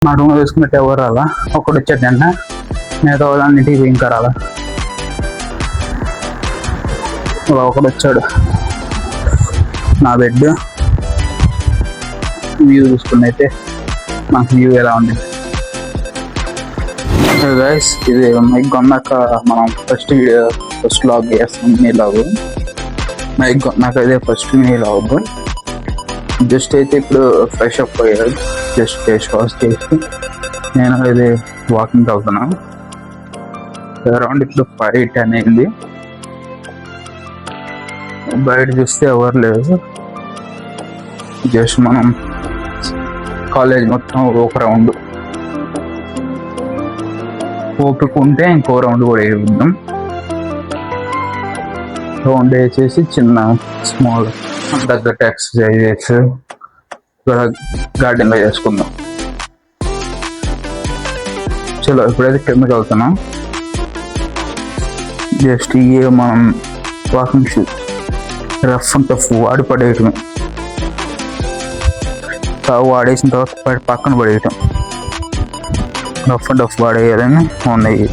మా రూమ్ చూసుకున్నట్టు ఎవరు రాలా, ఒకటి వచ్చాడంట, మిగతా వాళ్ళన్నింటికి ఇంకా రాలా. ఇలా ఒకడు వచ్చాడు. నా బెడ్ వ్యూ చూసుకున్నైతే నాకు వ్యూ ఎలా ఉంది గైస్. ఇది మైక్ కొన్నాక మనం ఫస్ట్ లాగ్ చేస్తాం. మీ లాగు మైక్ కొన్నాక ఇదే ఫస్ట్ మీ లాగ్. జస్ట్ అయితే ఇప్పుడు ఫ్రెష్ అప్ అయ్యాడు, జస్ట్ ఫేస్ వాష్ చేసి నేను ఇది వాకింగ్ వెళ్తున్నాను. అరౌండ్ ఇప్పుడు 5:10 అయింది. బయట చూస్తే ఎవరు లేదు. జస్ట్ మనం కాలేజ్ మొత్తం ఒక రౌండ్ ఓపిక ఉంటే ఇంకో రౌండ్ కూడా వేద్దాం. రౌండ్ వేసేసి చిన్న స్మాల్ తగ్గట్టు ఎక్సర్సైజెస్ ఇక్కడ గార్డెన్లో చేసుకుందాం. చలో ఇప్పుడైతే కిందకి వెళ్తున్నాం. జస్ట్ ఇవే మనం walking shoe rough and tough వాడి పడేయటం, వాడేసిన తర్వాత పక్కన పడేయటం, రఫ్ అండ్ టఫ్ వాడేయాలని ఉన్నాయి.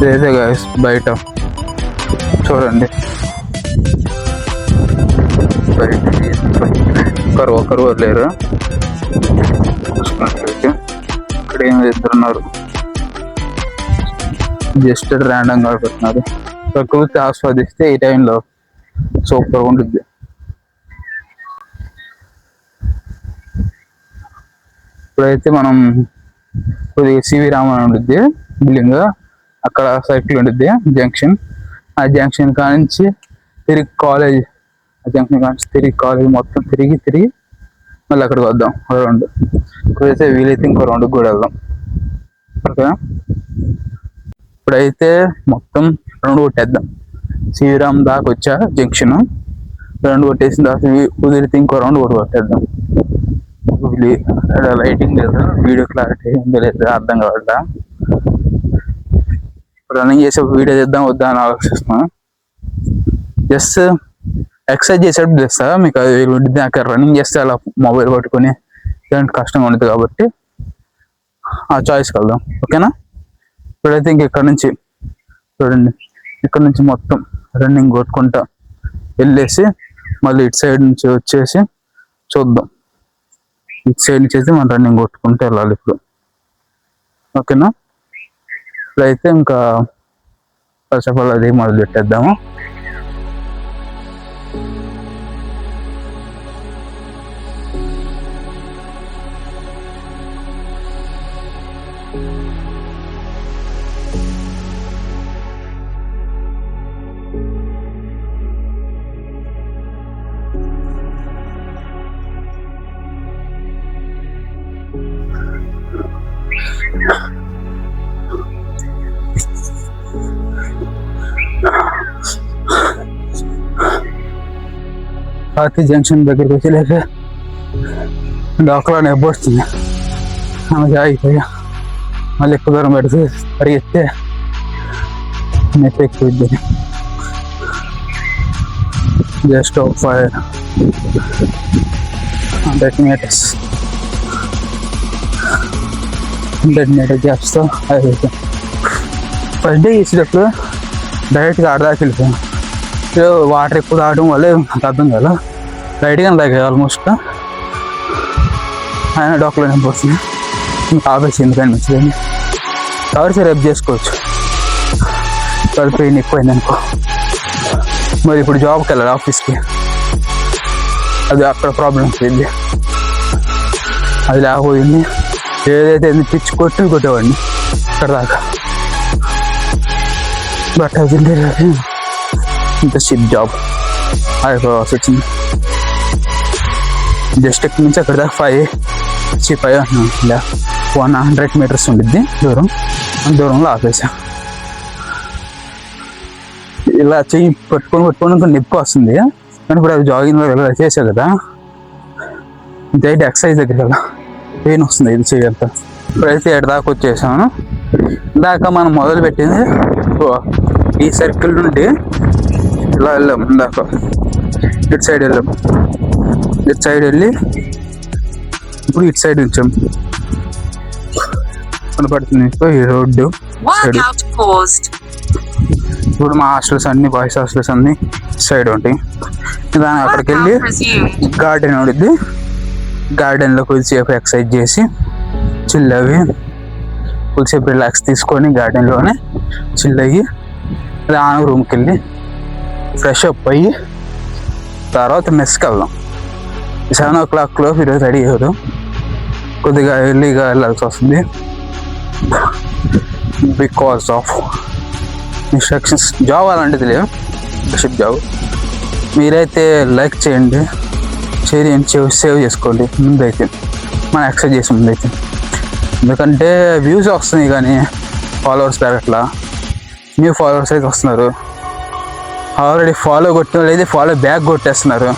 ఇదైతే గైస్ బయట చూడండి, బయట కరువు లేరు. ఇక్కడ ఏం చేస్తున్నారు, జస్ట్ ర్యాండమ్ గా పెడుతున్నారు. ప్రకృతి ఆస్వాదిస్తే ఈ టైంలో సూపర్గా ఉంటుంది. ఇప్పుడైతే మనం కొద్దిగా సివి రామన్ ఉంటుంది బిల్డింగ్, అక్కడ సైకిల్ ఉంటుంది జంక్షన్. ఆ జంక్షన్ కానించి తిరిగి కాలేజ్, ఆ జంక్షన్ కానించి తిరిగి కాలేజ్ మొత్తం తిరిగి మళ్ళీ అక్కడికి వద్దాం రౌండ్. ఇప్పుడైతే వీలైతే ఇంకో రౌండ్కి కూడా వెళ్దాం. ఓకేనా, ఇప్పుడైతే మొత్తం రౌండ్ కొట్టేద్దాం. శ్రీరామ్ దాకా వచ్చా జంక్షన్, రౌండ్ కొట్టేసిన దాకా కుదిరితే ఇంకో రౌండ్ కూడా కొట్టేద్దాం. లైటింగ్ లేదు, వీడియో క్లారిటీ ఉంది లేదు అర్థం కావట్లా. రన్నింగ్ చేసే వీడియో చేద్దాం వద్దా అని ఆలోచిస్తున్నాను. జస్ట్ ఎక్సర్సైజ్ చేసేటప్పుడు చేస్తా మీకు, అది నాకు రన్నింగ్ చేస్తే అలా మొబైల్ పట్టుకొని ఇలాంటి కష్టంగా ఉంటుంది కాబట్టి ఆ చాయిస్కి వెళ్దాం. ఓకేనా, ఇప్పుడైతే ఇంక ఇక్కడ నుంచి చూడండి, ఇక్కడ నుంచి మొత్తం రన్నింగ్ కొట్టుకుంటా వెళ్ళేసి మళ్ళీ ఇటు సైడ్ నుంచి వచ్చేసి చూద్దాం. ఇటు సైడ్ నుంచి అయితే మనం రన్నింగ్ కొట్టుకుంటూ వెళ్ళాలి ఇప్పుడు. ఓకేనా, ఇప్పుడైతే ఇంకా ఫస్ట్ ఆఫ్ ఆల్ అది మొదలు పెట్టేద్దాము. పార్టీ జంక్షన్ దగ్గరికి వచ్చేలేక డాక్టర్ నొప్పి వస్తుంది. ఆమె ఆగిపోయా, మళ్ళీ ఎక్కువ దూరం పెడితే పరిగెత్తే నొప్పి ఎక్కువ. జస్ట్ 500 meters 100 meter గ్యాప్స్తో అయిపోతాం. ఫస్ట్ డే చేసేటప్పుడు డైరెక్ట్గా ఆడదాకా వెళ్ళిపోయాం. వాటర్ ఎక్కువ తాగడం వల్ల నాకు అర్థం కదా, లైట్గా తాగాయి ఆల్మోస్ట్. ఆయన డాక్టర్ అయిపోతుంది, ఇంకా ఆఫీస్ ఎందుకని మంచిదని కాబట్టి రేపు చేసుకోవచ్చు. కడుపు పెయిన్ ఎక్కువైంది అనుకో, మరి ఇప్పుడు జాబ్కి వెళ్ళాలి ఆఫీస్కి, అది అక్కడ ప్రాబ్లం పోయింది. అది లేకపోయింది, ఏదైతే పిచ్చి కొట్టేవాడిని అక్కడ దాకా. బట్ అది ఇంత షిప్ జాబ్ అయిపోవాల్సి వచ్చింది. జస్ట్ ఎక్కడి నుంచి అక్కడ దాకా 100 meters ఉండిద్ది దూరంలో ఆపేసా. ఇలా చెయ్యి పట్టుకొని నొప్పి వస్తుంది. కానీ ఇప్పుడు అది జాగింగ్లో వెళ్ళాలి చేసా కదా, ఇంతైతే ఎక్సర్సైజ్ దగ్గర కదా పెయిన్ వస్తుంది ఇది చేయాలంతా. ఇప్పుడైతే ఎక్కడ దాకా వచ్చేసాను. దాకా మనం మొదలు పెట్టింది ఈ సర్కిల్ నుండి ఇలా వెళ్ళాం, ఇందాక ఇటు సైడ్ వెళ్ళాం. ఇటు సైడ్ వెళ్ళి ఇప్పుడు ఇటు సైడ్ ఉంచాం కనపడుతుంది ఈ రోడ్డు. ఇప్పుడు మా హాస్టల్స్ అన్ని బాయ్స్ హాస్టల్స్ అన్ని సైడ్ ఉంటాయి. దాని అక్కడికి వెళ్ళి గార్డెన్ ఉండిద్ది. గార్డెన్లో కొద్దిసేపు ఎక్సర్సైజ్ చేసి చిల్ అవి కొద్దిసేపు రిలాక్స్ తీసుకొని గార్డెన్లోనే చిల్ అయ్యి రాను రూమ్కి వెళ్ళి ఫ్రెష్ అప్ అయ్యి తర్వాత మెస్కి వెళ్దాం. 7 o'clock ఈరోజు రెడీ అయ్యారు. కొద్దిగా ఎర్లీగా వెళ్ళాల్సి వస్తుంది బికాస్ ఆఫ్ ఇన్స్ట్రక్షన్స్. జాబ్ అలాంటిది లేదు, షిప్ జాబ్. మీరైతే లైక్ చేయండి, షేర్ చేయండి, సేవ్ చేసుకోండి ముందైతే, మనం ఎక్సర్సైజ్ చేసి ముందైతే. ఎందుకంటే వ్యూస్ వస్తున్నాయి కానీ ఫాలోవర్స్ పెరగట్లా. న్యూ ఫాలోవర్స్ అయితే వస్తున్నారు. ఆల్రెడీ ఫాలో కొట్టిన వాళ్ళు అయితే ఫాలో బ్యాక్ కొట్టేస్తున్నారు.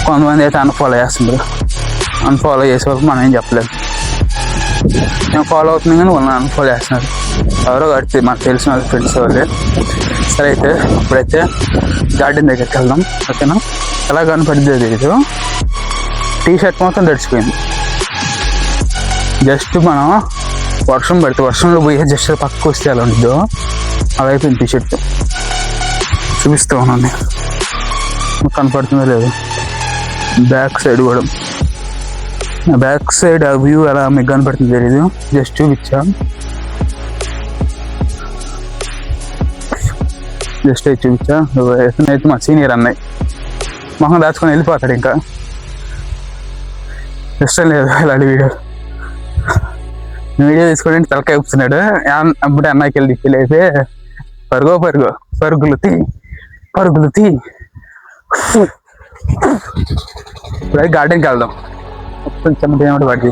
కొంతమంది అయితే అన్ఫాలో చేస్తున్నారు. అన్ఫాలో చేసే వరకు మనం ఏం చెప్పలేదు. నేను ఫాలో అవుతుంది కానీ వాళ్ళని అన్ఫాలో చేస్తున్నారు. ఎవరో కడితే మాకు తెలిసిన వాళ్ళ ఫ్రెండ్స్ వాళ్ళే. సరే అయితే ఇప్పుడైతే గార్డెన్ దగ్గరికి వెళ్దాం. ఓకేనా? ఎలా కనపడిద్దో తెలీదు. టీ షర్ట్ మొత్తం తడిచిపోయింది. జస్ట్ మనం వర్షం పడితే వర్షంలో పోయి జస్ట్ పక్కకు వస్తే ఎలా ఉంటుందో అలా అయిపోయింది. టీ షర్ట్ చూపిస్తూ ఉన్నాను, కనపడుతుందో లేదు. బ్యాక్ సైడ్ కూడా, బ్యాక్ సైడ్ ఆ వ్యూ ఎలా మీకు కనపడుతుందో తెలీదు, జస్ట్ చూపించా. జస్ట్ అయితే చూపించా. అయితే మా సీనియర్ అన్నయ్య మొహం దాచుకొని వెళ్ళిపోతాడు. ఇంకా ఇష్టం లేదు అలాంటి వీడియో తీసుకోవడానికి తలకాయ ఊపుతున్నాడు. అప్పుడే అన్నకి వెళ్ళి అయితే పరుగులు తీ. ఇప్పుడు గార్డెన్కి వెళ్దాం. మొత్తం చెమట ఏమిటి వాటికి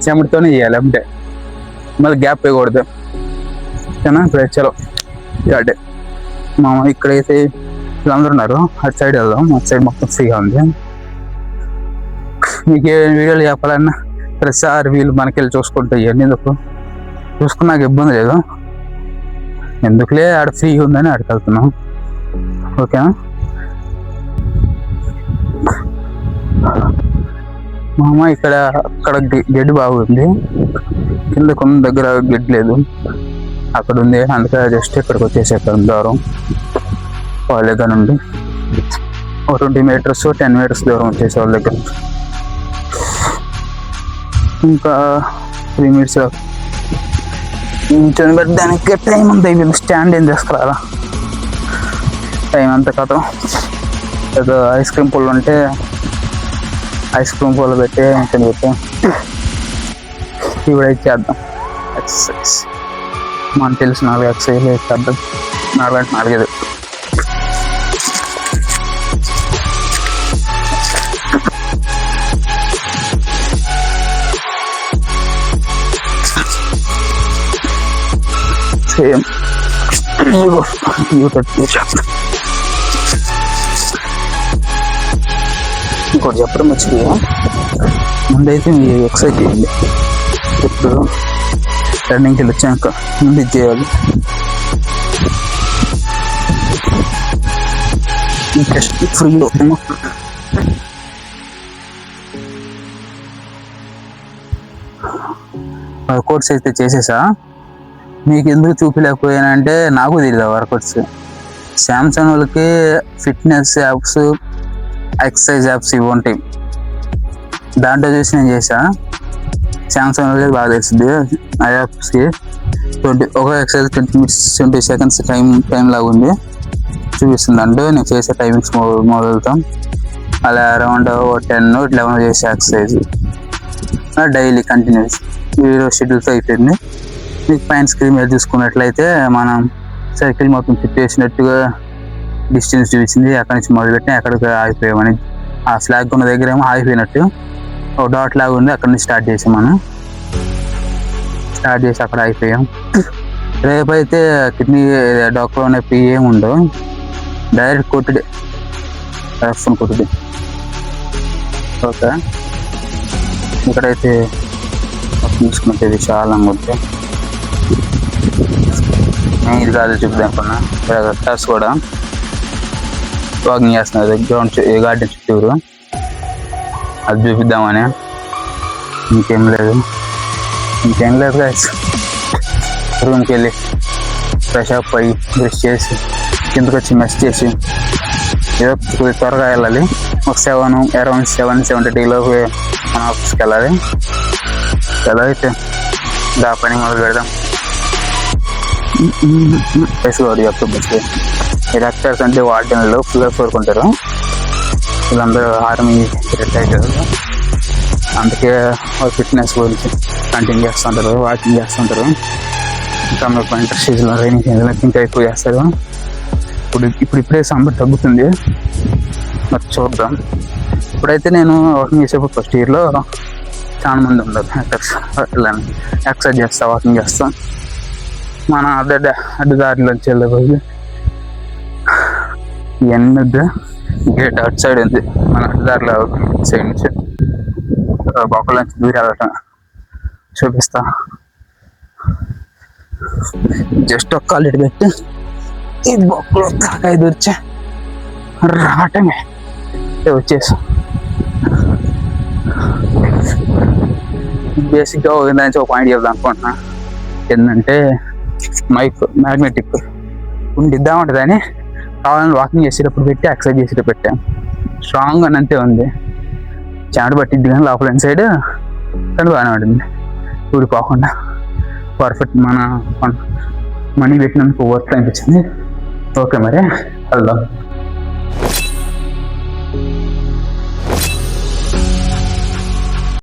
చెమటతోనే చేయాలి. అంటే మళ్ళీ గ్యాప్ వేయకూడదు. ఓకేనా? ఇప్పుడు చలో గార్డెన్. ఇక్కడైతే వీళ్ళందరూ ఉన్నారు. అటు సైడ్ వెళ్దాం. అటు సైడ్ మొత్తం ఫ్రీగా ఉంది. మీకు ఏ వీడియోలు చెప్పాలన్నా ప్రతిసారి వీళ్ళు మనకెళ్ళి చూసుకుంటాయి. ఇవన్నీ ఎందుకు చూసుకున్నాక ఇబ్బంది లేదు. ఎందుకులే ఆడ ఫ్రీ ఉందని ఆడికి వెళ్తున్నాం. ఓకేనా? ఇక్కడ అక్కడ గడ్డి బాగుంది, కింద కొన్ని దగ్గర గడ్డి లేదు, అక్కడ ఉంది. అందుకే జస్ట్ ఇక్కడికి వచ్చేసి అక్కడ దూరం వాళ్ళ దగ్గర నుండి 20 meters 10 meters దూరం వచ్చేసి వాళ్ళ దగ్గర. ఇంకా 3 minutes దానికి టైం అంతా అయిపోయింది. స్టాండ్ ఏం చేసుకురాలా, టైం అంతా కథ. ఏదో ఐస్ క్రీమ్ పూలు ఉంటే ఐస్ క్రీమ్ పూలు పెట్టి ఇంకా పెట్టి ఇప్పుడైతే చేద్దాం ఎక్సర్సైజ్. మనకు తెలిసి 4 ఎక్సర్సైజ్ చేద్దాం. 4 అంటే 4 సేమ్ ఇంకోటి చెప్పడం మర్చిపోయా. ముందైతే మీరు ఎక్సర్సైజ్ చేయండి. ఇప్పుడు రన్నింగ్కి వెళ్ళి వచ్చాక ముందు ఇది చేయాలి. జస్ట్ ఫ్రీ వర్కౌట్స్ అయితే చేసేసా. మీకు ఎందుకు చూపించలేకపోయానంటే నాకు తెలియదు వర్కౌట్స్. శాంసంగ్ వాళ్ళకి ఫిట్నెస్ యాప్స్, ఎక్సర్సైజ్ యాప్స్ ఇవి ఉంటాయి. దాంట్లో చూసి నేను చేసా. శాంసంగ్ వాళ్ళకి బాగా తెలిసింది. ఆ యాప్స్కి ఒక ఎక్సర్సైజ్ 20 minutes 20 seconds టైం లాగా ఉంది చూపిస్తుంది. అంటే నేను చేసే టైమింగ్స్ మొదలుతాం. అలా అరౌండ్ 10 or 11 చేసే ఎక్సర్సైజ్ డైలీ కంటిన్యూస్ ఈరోజు షెడ్యూల్తో అయిపోయింది. మీకు పైన స్క్రీన్ మీద చూసుకున్నట్లయితే మనం సైకిల్ మొత్తం తిప్పేసినట్టుగా డిస్టెన్స్ చూపించింది. అక్కడి నుంచి మొదలుపెట్టి ఎక్కడికి ఆగిపోయామని. ఆ ఫ్లాగ్ ఉన్న దగ్గర ఏమో ఆగిపోయినట్టు ఒక డాట్ లాగా ఉంది. అక్కడి నుంచి స్టార్ట్ చేసాం. మనం స్టార్ట్ చేసి అక్కడ ఆగిపోయాం. రేపైతే కిడ్నీ డాక్టర్ నొప్పి ఏమి ఉండవు, డైరెక్ట్ కొట్టుడే, రఫ్ని కొట్టుడే. ఓకే, ఇక్కడైతే చూసుకుంటే చాలా ఉంటుంది. ఇది కాదు చూపుదాం అనుకున్నా. టర్స్ కూడా వాకింగ్ చేస్తున్నారు గ్రౌండ్ గార్డెన్ చుట్టూరు. అది చూపిద్దామని. ఇంకేం లేదు గైస్. రూమ్కి వెళ్ళి ఫ్రెష్ అప్ అయ్యి బ్రష్ చేసి కిందకి వచ్చి మెస్ చేసి ఏదో కొద్దిగా త్వరగా వెళ్ళాలి. ఒక అరౌండ్ 7:30 మన ఆఫీస్కి వెళ్ళాలి. ఎలా అయితే పని మొదలు పెడదాం. వేసుకోవాలి బస్కి. ఈ డాక్టర్స్ అంటే వార్డెన్లో ఫుల్గా కోరుకుంటారు. వీళ్ళందరూ ఆర్మీ రిటైర్డ్, అందుకే ఫిట్నెస్ గురించి కంటిన్యూ చేస్తుంటారు, వాకింగ్ చేస్తుంటారు. ఇంకా మీకు వింటర్ సీజన్లో రైనింగ్ సీజన్లో ఇంకా ఎక్కువ చేస్తారు. ఇప్పుడే సమ్మర్ తగ్గుతుంది, మరి చూద్దాం. ఇప్పుడైతే నేను వాకింగ్ చేసేప్పుడు ఫస్ట్ ఇయర్లో చాలా మంది ఉండదు. ఎక్సర్సైజ్ చేస్తా, వాకింగ్ చేస్తాం. మన అడ్డదారిలోంచి వెళ్ళబోయి ఇవన్నీ గేట్ అటు సైడ్ ఉంది. మన అడ్డదారిలో సైడ్ నుంచి బొక్కల నుంచి దూరి వెళ్ళటం చూపిస్తా. జస్ట్ ఒక కాలు ఇటు పెట్టి ఈ బొక్కలు తలకాయ దూర్చా రావటమే వచ్చేసి. బేసిక్గా దానికి ఒక పాయింట్ చెప్దాం అనుకుంటున్నా. ఏంటంటే మ్యాగ్నెటిక్ ఉండిద్దాం ఉంటుందని కావాలని వాకింగ్ చేసేటప్పుడు పెట్టి ఎక్సర్సైజ్ చేసేటప్పుడు పెట్టాం. స్ట్రాంగ్ అని అంతే ఉంది, చాటు పట్టిద్ది కానీ లోపల సైడ్ కానీ బాగానే ఉంటుంది. ఊడిపోకుండా పర్ఫెక్ట్ మన మనీ పెట్టినందుకు వర్త్ అనిపించింది. ఓకే మరి వెళ్దాం.